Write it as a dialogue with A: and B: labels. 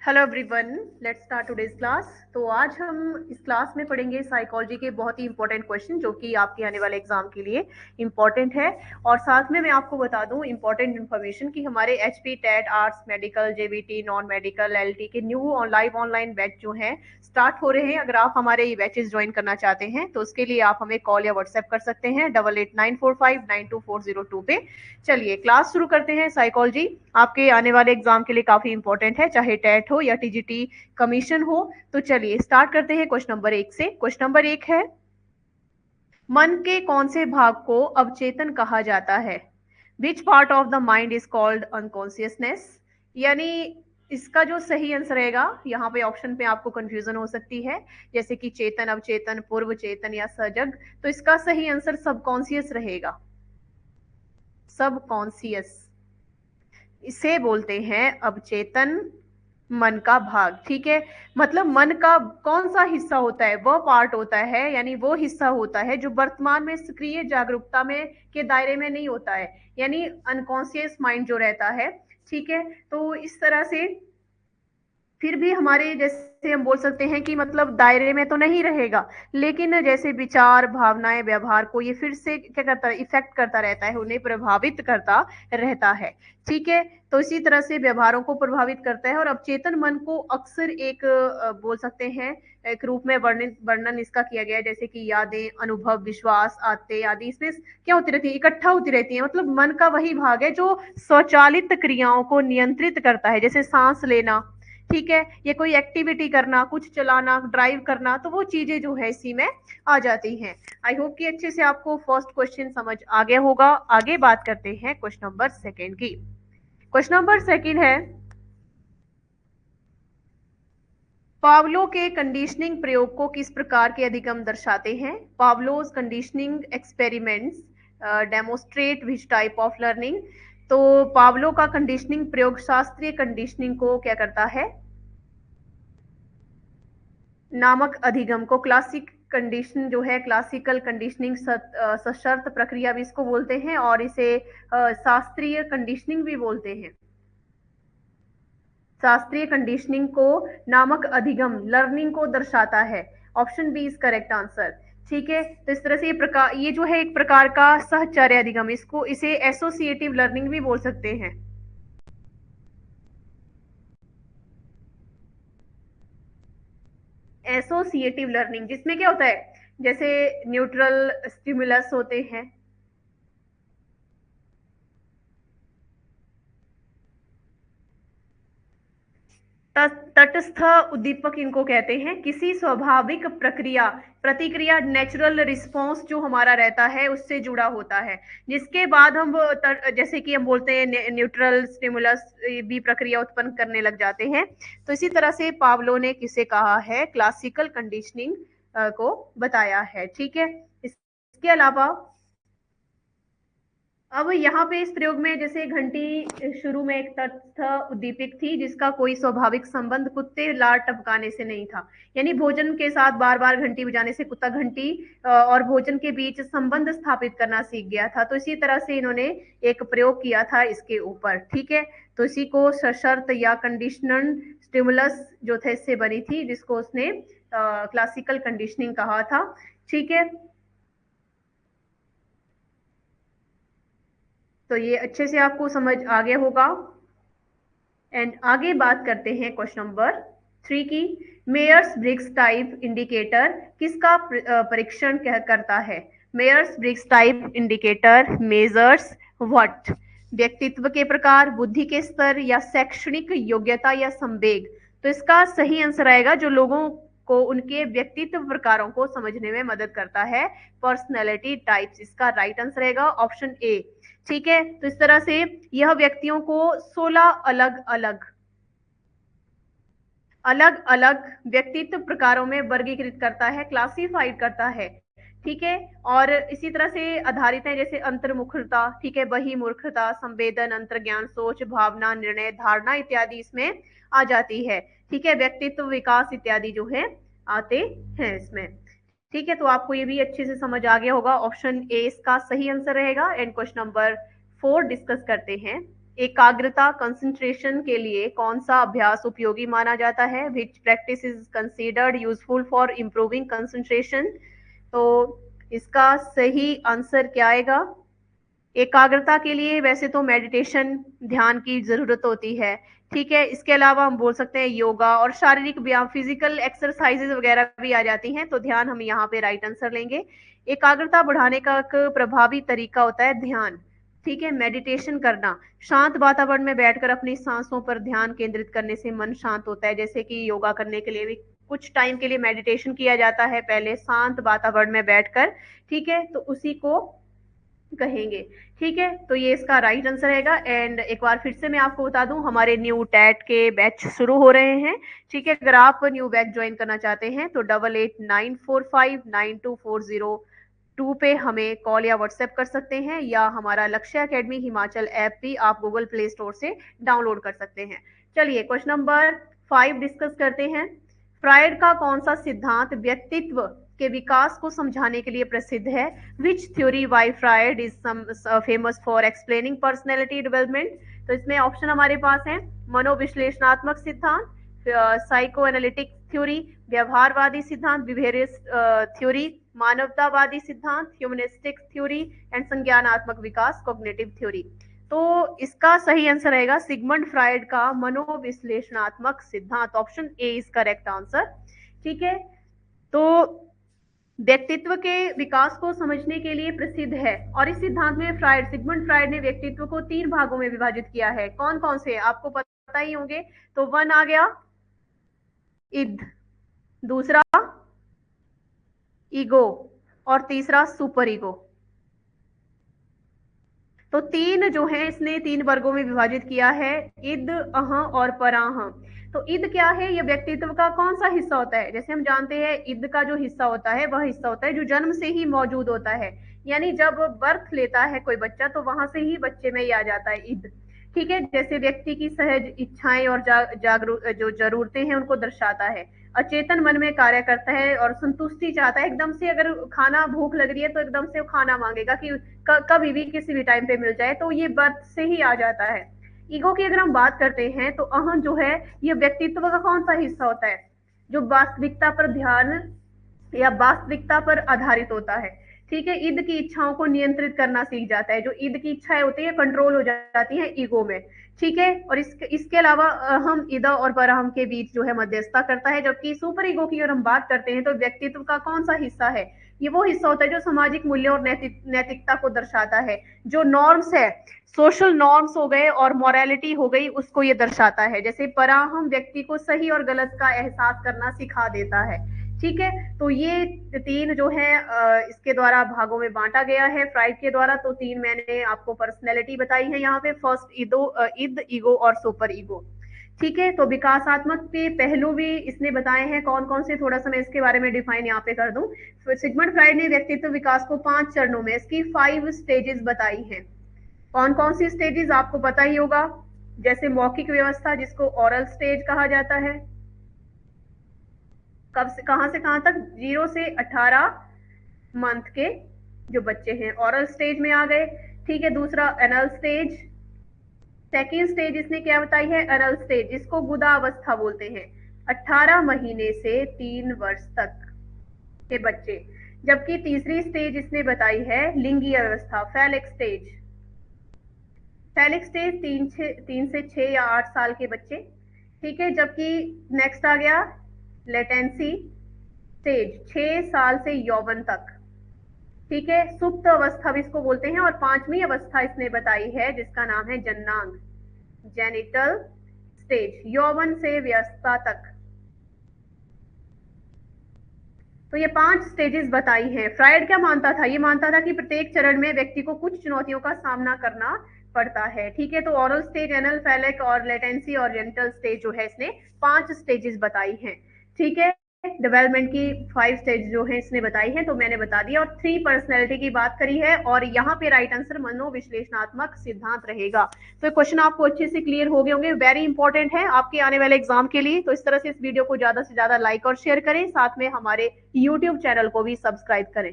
A: Hello everyone, let's start today's class. तो आज हम इस क्लास में पढ़ेंगे साइकोलॉजी के बहुत ही इंपॉर्टेंट क्वेश्चन जो कि आपके आने वाले एग्जाम के लिए इंपॉर्टेंट है। और साथ में मैं आपको बता दूं इंपॉर्टेंट इन्फॉर्मेशन कि हमारे HP TET arts medical JBT non medical LT के न्यू ऑनलाइन बैच जो हैं स्टार्ट हो रहे हैं। अगर आप हमारे ये बैचेस ज्वाइन करना चाहते हैं तो उसके लिए आप हमें कॉल या व्हाट्सएप कर सकते हैं 8894592402 पे। चलिए क्लास शुरू करते हैं। साइकोलॉजी आपके आने वाले एग्जाम के लिए काफी इंपॉर्टेंट है, चाहे टेट हो या टीजीटी कमीशन हो। तो चलिए स्टार्ट करते हैं क्वेश्चन नंबर 1 से। क्वेश्चन नंबर 1 है, मन के कौन से भाग को अवचेतन कहा जाता है? Which part of the mind is called unconsciousness? यानी इसका जो सही आंसर रहेगा, यहाँ पे ऑप्शन पे आपको कंफ्यूजन हो सकती है, जैसे कि चेतन, अवचेतन, पूर्व चेतन या सजग। तो इसका सही आंसर सबकॉन्सियस रहेगा। सबकॉन्सियस इसे बोलते हैं अवचेतन मन का भाग। ठीक है, मतलब मन का कौन सा हिस्सा होता है, वह पार्ट होता है, यानी वो हिस्सा होता है जो वर्तमान में सक्रिय जागरूकता में के दायरे में नहीं होता है, यानी अनकॉन्शियस माइंड जो रहता है। ठीक है, तो इस तरह से फिर भी हमारे जैसे हम बोल सकते हैं कि मतलब दायरे में तो नहीं रहेगा, लेकिन जैसे विचार भावनाएं व्यवहार को ये फिर से क्या करता है, इफेक्ट करता रहता है, उन्हें प्रभावित करता रहता है। ठीक है, तो इसी तरह से व्यवहारों को प्रभावित करता है। और अवचेतन मन को अक्सर एक बोल सकते हैं एक रूप में वर्णन इसका किया गया है, जैसे कि यादें, अनुभव, विश्वास, आते आदि इसमें क्या होती रहती है, इकट्ठा होती रहती है। मतलब मन का वही भाग है जो स्वचालित क्रियाओं को नियंत्रित करता है, जैसे सांस लेना। ठीक है, ये कोई एक्टिविटी करना, कुछ चलाना, ड्राइव करना, तो वो चीजें जो है इसी में आ जाती हैं। आई होप कि अच्छे से आपको फर्स्ट क्वेश्चन समझ आ गया होगा। आगे बात करते हैं क्वेश्चन नंबर सेकेंड की। क्वेश्चन नंबर सेकेंड है, पावलो के कंडीशनिंग प्रयोग को किस प्रकार के अधिगम दर्शाते हैं? Pavlov's conditioning experiments demonstrate which type of learning? तो पावलो का कंडीशनिंग प्रयोग शास्त्रीय कंडीशनिंग को क्या करता है, नामक अधिगम को, क्लासिक कंडीशन जो है, क्लासिकल कंडीशनिंग सशर्त प्रक्रिया भी इसको बोलते हैं, और इसे शास्त्रीय कंडीशनिंग भी बोलते हैं। शास्त्रीय कंडीशनिंग को नामक अधिगम लर्निंग को दर्शाता है। Option B is correct answer. ठीक है, तो इस तरह से ये जो है एक प्रकार का सहचर्य अधिगम, इसको इसे एसोसिएटिव लर्निंग भी बोल सकते हैं। एसोसिएटिव लर्निंग जिसमें क्या होता है, जैसे न्यूट्रल स्टिमुलस होते हैं, तटस्थ उद्दीपक इनको कहते हैं। किसी स्वाभाविक प्रक्रिया प्रतिक्रिया नेचुरल रिस्पॉन्स जो हमारा रहता है उससे जुड़ा होता है, जिसके बाद हम जैसे कि हम बोलते हैं न्यूट्रल स्टिमुलस भी प्रक्रिया उत्पन्न करने लग जाते हैं। तो इसी तरह से पावलो ने किसे कहा है, क्लासिकल कंडीशनिंग को बताया है। ठीक है, इसके अलावा अब यहाँ पे इस प्रयोग में जैसे घंटी शुरू में एक तटस्थ उद्दीपक थी जिसका कोई स्वाभाविक संबंध कुत्ते लार टपकाने से नहीं था, यानी भोजन के साथ बार बार घंटी बजाने से कुत्ता घंटी और भोजन के बीच संबंध स्थापित करना सीख गया था। तो इसी तरह से इन्होंने एक प्रयोग किया था इसके ऊपर। ठीक है, तो इसी को सशर्त या कंडीशनल स्टिमुलस जो थे इससे बनी थी, जिसको उसने क्लासिकल कंडीशनिंग कहा था। ठीक है, तो ये अच्छे से आपको समझ आ गया होगा। एंड आगे बात करते हैं क्वेश्चन नंबर 3 की। मेयर्स ब्रिग्स टाइप इंडिकेटर किसका परीक्षण करता है? Myers Briggs type indicator measures what? व्यक्तित्व के प्रकार, बुद्धि के स्तर, या शैक्षणिक योग्यता, या संवेग? तो इसका सही आंसर आएगा जो लोगों को उनके व्यक्तित्व प्रकारों को समझने में मदद करता है, पर्सनैलिटी टाइप्स। इसका राइट आंसर रहेगा ऑप्शन ए। ठीक है, तो इस तरह से यह व्यक्तियों को 16 अलग अलग अलग अलग व्यक्तित्व प्रकारों में वर्गीकृत करता है, क्लासिफाइड करता है। ठीक है, और इसी तरह से आधारित है, जैसे अंतर्मुखता, ठीक है, बहिर्मुखता, संवेदन, अंतर्ज्ञान, सोच, भावना, निर्णय, धारणा इत्यादि इसमें आ जाती है। ठीक है, व्यक्तित्व विकास इत्यादि जो है आते हैं इसमें। ठीक है, तो आपको ये भी अच्छे से समझ आ गया होगा। ऑप्शन ए इसका सही आंसर रहेगा। एंड क्वेश्चन नंबर 4 डिस्कस करते हैं। एकाग्रता कंसंट्रेशन के लिए कौन सा अभ्यास उपयोगी माना जाता है? Which practice is considered useful for improving concentration? तो इसका सही आंसर क्या आएगा? एकाग्रता के लिए वैसे तो मेडिटेशन, ध्यान की जरूरत होती है, ठीक है। इसके अलावा हम बोल सकते हैं योगा और शारीरिक व्यायाम, फिजिकल एक्सरसाइजेज वगैरह भी आ जाती हैं, तो ध्यान हम यहाँ पे राइट आंसर लेंगे। एकाग्रता बढ़ाने का एक प्रभावी तरीका होता है ध्यान, ठीक है, मेडिटेशन करना। शांत वातावरण में बैठकर अपनी सांसों पर ध्यान केंद्रित करने से मन शांत होता है, जैसे कि योगा करने के लिए भी कुछ टाइम के लिए मेडिटेशन किया जाता है पहले शांत वातावरण में बैठकर, ठीक है, तो उसी को कहेंगे, ठीक है। तो ये इसका राइट आंसर रहेगा। एंड एक बार फिर से मैं आपको बता दूं, हमारे न्यू टैट के बैच शुरू हो रहे हैं, ठीक है। अगर आप न्यू बैच ज्वाइन करना चाहते हैं तो 8894592402 पे हमें कॉल या व्हाट्सएप कर सकते हैं, या हमारा लक्ष्य एकेडमी हिमाचल ऐप भी आप गूगल प्ले स्टोर से डाउनलोड कर सकते हैं। चलिए क्वेश्चन नंबर 5 डिस्कस करते हैं। फ्रायड का कौन सा सिद्धांत व्यक्तित्व के विकास को समझाने के लिए प्रसिद्ध है? Which theory by Freud is famous for explaining personality development? तो इसमें ऑप्शन हमारे पास है मनोविश्लेषणात्मक सिद्धांत, साइको एनालिटिक थ्योरी, व्यवहारवादी सिद्धांत, बिहेवियरिस्ट थ्योरी, मानवतावादी सिद्धांत, ह्यूमनिस्टिक थ्योरी एंड संज्ञानात्मक विकास, कॉग्निटिव थ्योरी। तो इसका सही आंसर रहेगा सिगमंड फ्रायड का मनोविश्लेषणात्मक सिद्धांत, option A is correct answer, ठीक है। तो व्यक्तित्व के विकास को समझने के लिए प्रसिद्ध है, और इस सिद्धांत में सिगमंड फ्रायड ने व्यक्तित्व को 3 भागों में विभाजित किया है। कौन कौन से आपको पता ही होंगे। तो 1 आ गया इद, दूसरा ईगो, और तीसरा सुपर ईगो। तो 3 जो है इसने 3 वर्गों में विभाजित किया है, इद, अह और पराह। तो इद क्या है? ये व्यक्तित्व का कौन सा हिस्सा होता है? जैसे हम जानते हैं इद का जो हिस्सा होता है वह हिस्सा होता है जो जन्म से ही मौजूद होता है, यानी जब बर्थ लेता है कोई बच्चा तो वहां से ही बच्चे में ही आ जाता है इद, ठीक है। जैसे व्यक्ति की सहज इच्छाएं और जो जरूरतें हैं उनको दर्शाता है। अचेतन मन में कार्य करता है और संतुष्टि चाहता है, एकदम से अगर खाना भूख लग रही है तो एकदम से वो खाना मांगेगा कि कभी भी किसी भी टाइम पे मिल जाए, तो ये बर्थ से ही आ जाता है। ईगो की अगर हम बात करते हैं तो अहम जो है ये व्यक्तित्व का कौन सा हिस्सा होता है? जो वास्तविकता पर ध्यान या वास्तविकता पर आधारित होता है, ठीक है। ईद की इच्छाओं को नियंत्रित करना सीख जाता है, जो ईद की इच्छाएं होती है कंट्रोल हो जाती है ईगो में, ठीक है। और इसके अलावा हम ईदा और बरहम के बीच जो है मध्यस्थता करता है। जबकि सुपर ईगो की अगर हम बात करते हैं तो व्यक्तित्व का कौन सा हिस्सा है? ये वो हिस्सा होता है जो सामाजिक मूल्यों और नैतिकता को दर्शाता है, जो नॉर्म्स है, सोशल नॉर्म्स हो गए और मॉरलिटी हो गई, उसको ये दर्शाता है। जैसे पराहम व्यक्ति को सही और गलत का एहसास करना सिखा देता है, ठीक है। तो ये 3 जो है इसके द्वारा भागों में बांटा गया है फ्राइड के द्वारा। तो 3 मैंने आपको पर्सनैलिटी बताई है यहाँ पे, फर्स्ट इद, ईगो और सुपर ईगो, ठीक है। तो विकासात्मक के पहलू भी इसने बताए हैं कौन कौन से, थोड़ा सा मैं इसके बारे में डिफाइन यहाँ पे कर दूं। तो सिगमंड फ्राइड ने व्यक्तित्व विकास को 5 चरणों में इसकी 5 स्टेजेस बताई हैं। कौन कौन सी स्टेजेस आपको पता ही होगा, जैसे मौखिक व्यवस्था जिसको ओरल स्टेज कहा जाता है, कब से कहां तक? 0 से 18 मंथ के जो बच्चे हैं ओरल स्टेज में आ गए, ठीक है। दूसरा एनल स्टेज, सेकेंड स्टेज इसने क्या बताई है? एनल स्टेज, इसको गुदा अवस्था बोलते हैं, 18 महीने से 3 वर्ष तक के बच्चे। जबकि तीसरी स्टेज इसने बताई है लिंगीय अवस्था, फैलिक स्टेज। फैलिक स्टेज 3 से 6 या 8 साल के बच्चे, ठीक है। जबकि नेक्स्ट आ गया लेटेंसी स्टेज, 6 साल से यौवन तक, ठीक है। सुप्त अवस्था भी इसको बोलते हैं। और 5वीं अवस्था इसने बताई है जिसका नाम है जन्नांग, जेनिटल स्टेज, यौवन से व्यस्तता तक। तो ये 5 स्टेजेस बताई हैं। फ्रायड क्या मानता था? ये मानता था कि प्रत्येक चरण में व्यक्ति को कुछ चुनौतियों का सामना करना पड़ता है, ठीक है। तो ओरल स्टेज, एनल, फैलिक और लेटेंसी और जेनिटल स्टेज जो है इसने 5 स्टेजेस बताई हैं, ठीक है। डेवलपमेंट की 5 स्टेज जो है इसने बताई है, तो मैंने बता दिया। और 3 पर्सनैलिटी की बात करी है, और यहाँ पे राइट आंसर मनोविश्लेषणात्मक सिद्धांत रहेगा। तो क्वेश्चन आपको अच्छे से क्लियर हो गए होंगे, वेरी इंपॉर्टेंट है आपके आने वाले एग्जाम के लिए। तो इस तरह से इस वीडियो को ज्यादा से ज्यादा लाइक और शेयर करें, साथ में हमारे यूट्यूब चैनल को भी सब्सक्राइब करें।